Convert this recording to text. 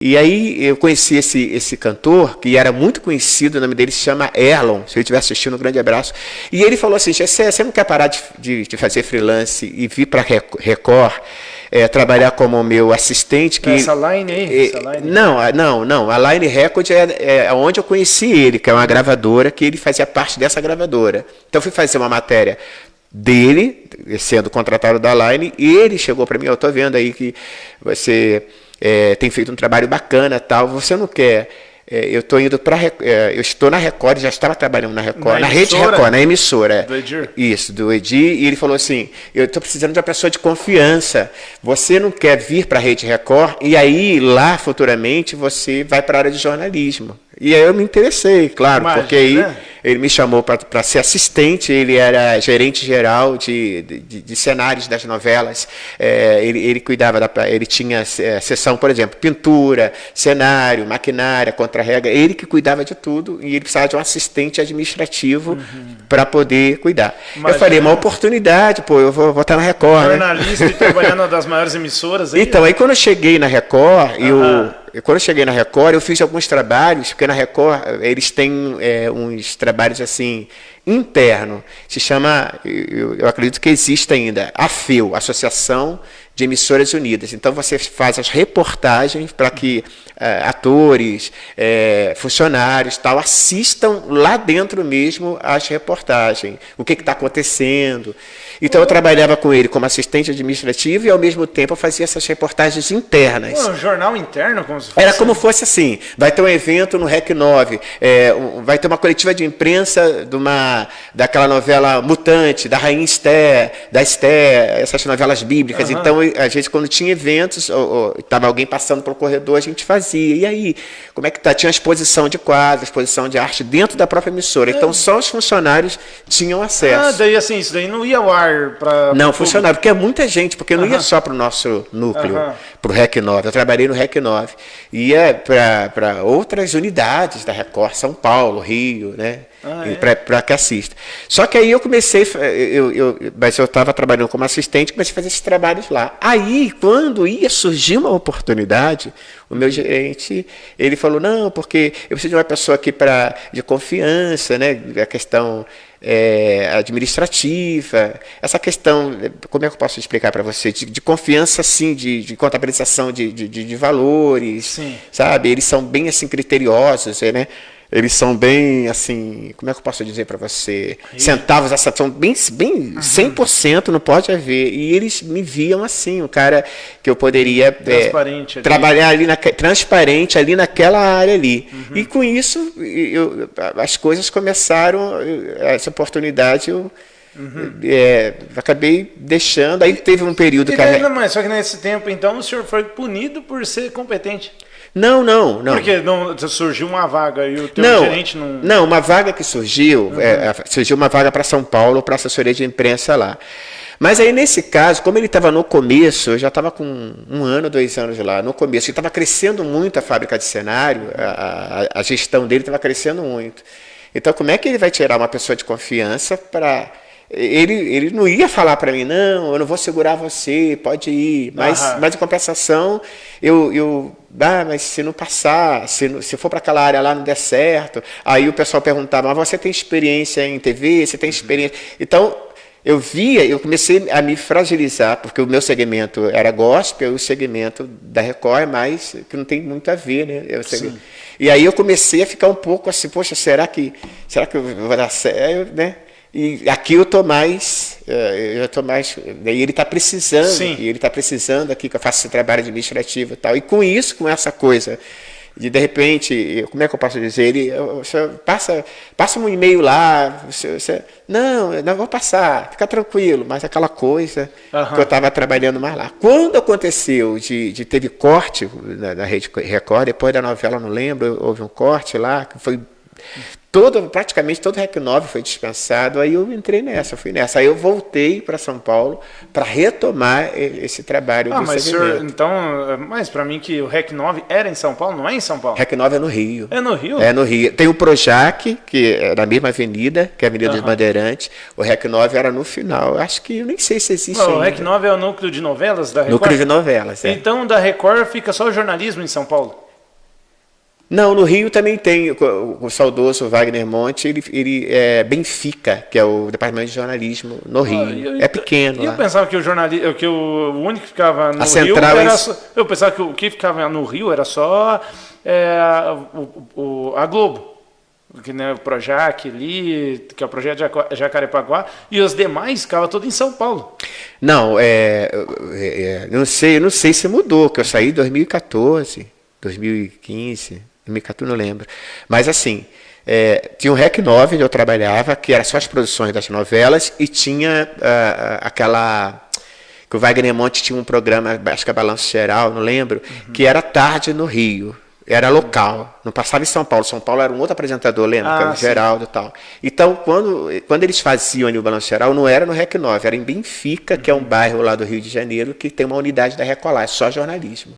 E aí eu conheci esse cantor, que era muito conhecido, o nome dele se chama Erlon, se ele estiver assistindo, um grande abraço. E ele falou assim, você não quer parar de fazer freelance e vir para Record, trabalhar como meu assistente? Que essa Line aí? Não, a Line Record é onde eu conheci ele, que é uma gravadora, que ele fazia parte dessa gravadora. Então eu fui fazer uma matéria dele, sendo contratado da Line, e ele chegou para mim, eu estou vendo aí que você... tem feito um trabalho bacana, tal. Você não quer? Eu estou indo para, eu estou na Record, já estava trabalhando na Record, na Rede Record, na emissora. Do Edir? Isso, do Edir. E ele falou assim: eu estou precisando de uma pessoa de confiança. Você não quer vir para a Rede Record e aí lá futuramente você vai para a área de jornalismo. E aí eu me interessei, claro, porque aí ele me chamou para ser assistente, ele era gerente geral de cenários das novelas, ele cuidava, ele tinha seção, por exemplo, pintura, cenário, maquinária, contra-rega, ele que cuidava de tudo e ele precisava de um assistente administrativo para poder cuidar. Imagina. Eu falei, uma oportunidade, eu vou estar na Record. Jornalista e trabalhando numa das maiores emissoras. Aí, então, aí quando eu cheguei na Record, quando eu cheguei na Record, eu fiz alguns trabalhos, porque na Record eles têm uns trabalhos assim, interno, se chama, eu acredito que existe ainda, AFEU, Associação de Emissoras Unidas. Então você faz as reportagens para que atores, funcionários, tal, assistam lá dentro mesmo as reportagens, o que está acontecendo. Então eu trabalhava com ele como assistente administrativo e ao mesmo tempo eu fazia essas reportagens internas. Um jornal interno? Como se fosse... Era como fosse assim, vai ter um evento no REC 9, vai ter uma coletiva de imprensa daquela novela Mutante, da Rainha Esther, da Esther, essas novelas bíblicas. Então, a gente, quando tinha eventos, estava alguém passando pelo corredor, a gente fazia. E aí, como é que tá? Tinha exposição de quadros, exposição de arte dentro da própria emissora. Então, só os funcionários tinham acesso. Daí assim, isso daí não ia ao ar para... Não, funcionário, porque é muita gente, porque não ia só para o nosso núcleo, para o REC 9. Eu trabalhei no REC 9. Ia para outras unidades da Record, São Paulo, Rio, né? Para que assista. Só que aí eu comecei, mas eu estava trabalhando como assistente, comecei a fazer esses trabalhos lá. Aí, quando ia surgir uma oportunidade, o meu gerente, ele falou, não, porque eu preciso de uma pessoa aqui de confiança, né? A questão administrativa, essa questão, como é que eu posso explicar para você, de confiança, assim, de contabilização de valores, sim, sabe? Eles são bem, assim, criteriosos, né? Eles são bem, assim, como é que eu posso dizer para você? Centavos, são bem 100%, não pode haver. E eles me viam assim, um cara que eu poderia trabalhar ali, transparente ali naquela área ali. E com isso, as coisas começaram, essa oportunidade eu acabei deixando. Aí teve um período Mas só que nesse tempo, então, o senhor foi punido por ser competente. Não. Porque surgiu uma vaga e o teu gerente não... Não, uma vaga que surgiu, surgiu uma vaga para São Paulo, para assessoria de imprensa lá. Mas aí, nesse caso, como ele estava no começo, eu já estava com 1 ano, 2 anos lá, no começo, e estava crescendo muito a fábrica de cenário, a gestão dele estava crescendo muito. Então, como é que ele vai tirar uma pessoa de confiança para... Ele não ia falar para mim, não, eu não vou segurar você, pode ir. Mas em compensação, mas se não passar, se for para aquela área lá não der certo, aí o pessoal perguntava, mas você tem experiência em TV? Você tem experiência? Então, eu comecei a me fragilizar, porque o meu segmento era gospel, o segmento da Record é mais, que não tem muito a ver, né? E aí eu comecei a ficar um pouco assim, poxa, será que eu vou dar certo, né? E aqui eu estou mais, daí ele está precisando, e ele está precisando aqui que eu faça esse trabalho administrativo e tal. E com isso, com essa coisa, de repente, como é que eu posso dizer? Passa um e-mail lá, não vou passar, fica tranquilo, mas aquela coisa que eu estava trabalhando mais lá. Quando aconteceu teve corte na Rede Record, depois da novela, não lembro, houve um corte lá, que foi... praticamente todo o REC 9 foi dispensado, aí eu fui nessa. Aí eu voltei para São Paulo para retomar esse trabalho do segmento. Mas para mim que o REC 9 era em São Paulo, não é em São Paulo? REC 9 é no Rio. É no Rio? É no Rio. Tem o Projac, que é na mesma avenida, que é a Avenida dos Bandeirantes. O REC 9 era no final. Acho que eu nem sei se existe ainda. O REC 9 é o núcleo de novelas da Record? Núcleo de novelas, Então, da Record fica só o jornalismo em São Paulo? Não, no Rio também tem o saudoso Wagner Monte, ele é Benfica, que é o departamento de jornalismo no Rio. É pequeno eu lá. pensava que o único que ficava no A Rio central era é- só, eu pensava que o que ficava no Rio era só a Globo. Que, né, o Projac ali, que é o projeto Jacarepaguá, e os demais ficavam todos em São Paulo. Não, eu não sei se mudou, que eu saí em 2014, 2015, 2014 não lembro. Mas assim, tinha um REC 9 onde eu trabalhava, que era só as produções das novelas, e tinha aquela que o Wagner Monte tinha um programa, acho que é Balanço Geral, não lembro, que era tarde no Rio. Era local, não passava em São Paulo. São Paulo era um outro apresentador, lembra? Que era o sim. Geraldo e tal. Então, quando eles faziam ali o Balanço Geral, não era no REC 9, era em Benfica, que é um bairro lá do Rio de Janeiro, que tem uma unidade da Recolá, é só jornalismo.